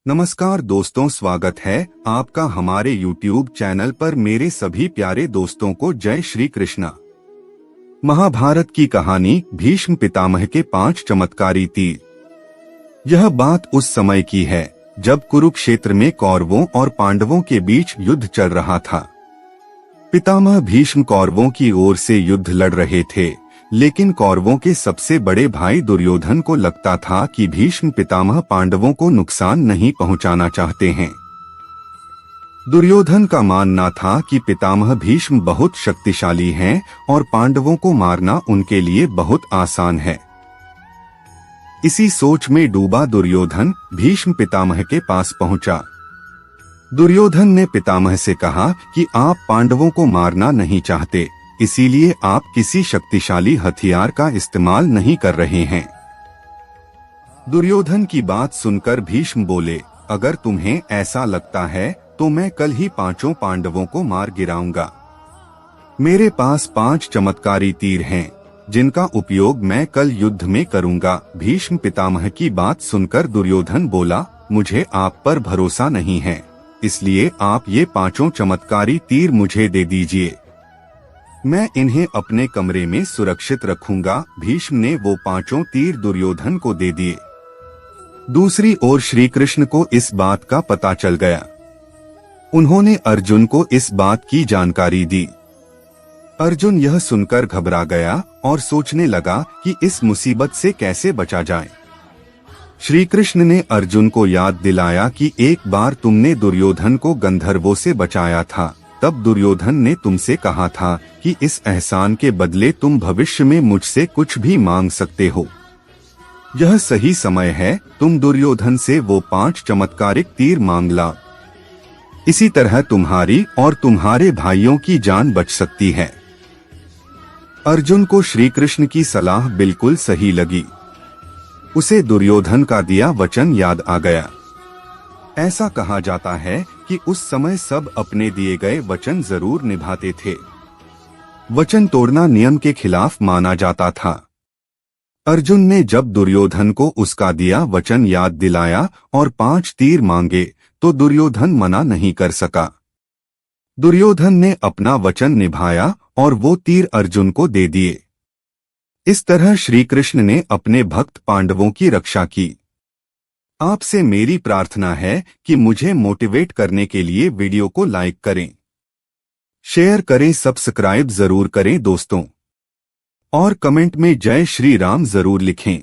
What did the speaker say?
नमस्कार दोस्तों, स्वागत है आपका हमारे YouTube चैनल पर। मेरे सभी प्यारे दोस्तों को जय श्री कृष्ण। महाभारत की कहानी भीष्म पितामह के 5 चमत्कारी तीर। यह बात उस समय की है जब कुरुक्षेत्र में कौरवों और पांडवों के बीच युद्ध चल रहा था। पितामह भीष्म कौरवों की ओर से युद्ध लड़ रहे थे, लेकिन कौरवों के सबसे बड़े भाई दुर्योधन को लगता था कि भीष्म पितामह पांडवों को नुकसान नहीं पहुंचाना चाहते हैं। दुर्योधन का मानना था कि पितामह भीष्म बहुत शक्तिशाली हैं और पांडवों को मारना उनके लिए बहुत आसान है। इसी सोच में डूबा दुर्योधन भीष्म पितामह के पास पहुंचा। दुर्योधन ने पितामह से कहा कि आप पांडवों को मारना नहीं चाहते, इसीलिए आप किसी शक्तिशाली हथियार का इस्तेमाल नहीं कर रहे हैं। दुर्योधन की बात सुनकर भीष्म बोले, अगर तुम्हें ऐसा लगता है तो मैं कल ही 5 पांडवों को मार गिराऊंगा। मेरे पास 5 चमत्कारी तीर हैं, जिनका उपयोग मैं कल युद्ध में करूंगा। भीष्म पितामह की बात सुनकर दुर्योधन बोला, मुझे आप पर भरोसा नहीं है, इसलिए आप ये 5 चमत्कारी तीर मुझे दे दीजिए, मैं इन्हें अपने कमरे में सुरक्षित रखूंगा। भीष्म ने वो 5 तीर दुर्योधन को दे दिए। दूसरी ओर श्री कृष्ण को इस बात का पता चल गया। उन्होंने अर्जुन को इस बात की जानकारी दी। अर्जुन यह सुनकर घबरा गया और सोचने लगा कि इस मुसीबत से कैसे बचा जाए। श्री कृष्ण ने अर्जुन को याद दिलाया कि एक बार तुमने दुर्योधन को गंधर्वों से बचाया था। तब दुर्योधन ने तुमसे कहा था कि इस एहसान के बदले तुम भविष्य में मुझसे कुछ भी मांग सकते हो। यह सही समय है, तुम दुर्योधन से वो 5 चमत्कारिक तीर मांग ला। इसी तरह तुम्हारी और तुम्हारे भाइयों की जान बच सकती है। अर्जुन को श्री कृष्ण की सलाह बिल्कुल सही लगी। उसे दुर्योधन का दिया वचन याद आ गया। ऐसा कहा जाता है कि उस समय सब अपने दिए गए वचन जरूर निभाते थे। वचन तोड़ना नियम के खिलाफ माना जाता था। अर्जुन ने जब दुर्योधन को उसका दिया वचन याद दिलाया और 5 तीर मांगे, तो दुर्योधन मना नहीं कर सका। दुर्योधन ने अपना वचन निभाया और वो तीर अर्जुन को दे दिए। इस तरह श्री कृष्ण ने अपने भक्त पांडवों की रक्षा की। आपसे मेरी प्रार्थना है कि मुझे मोटिवेट करने के लिए वीडियो को लाइक करें, शेयर करें, सब्सक्राइब जरूर करें दोस्तों, और कमेंट में जय श्री राम जरूर लिखें।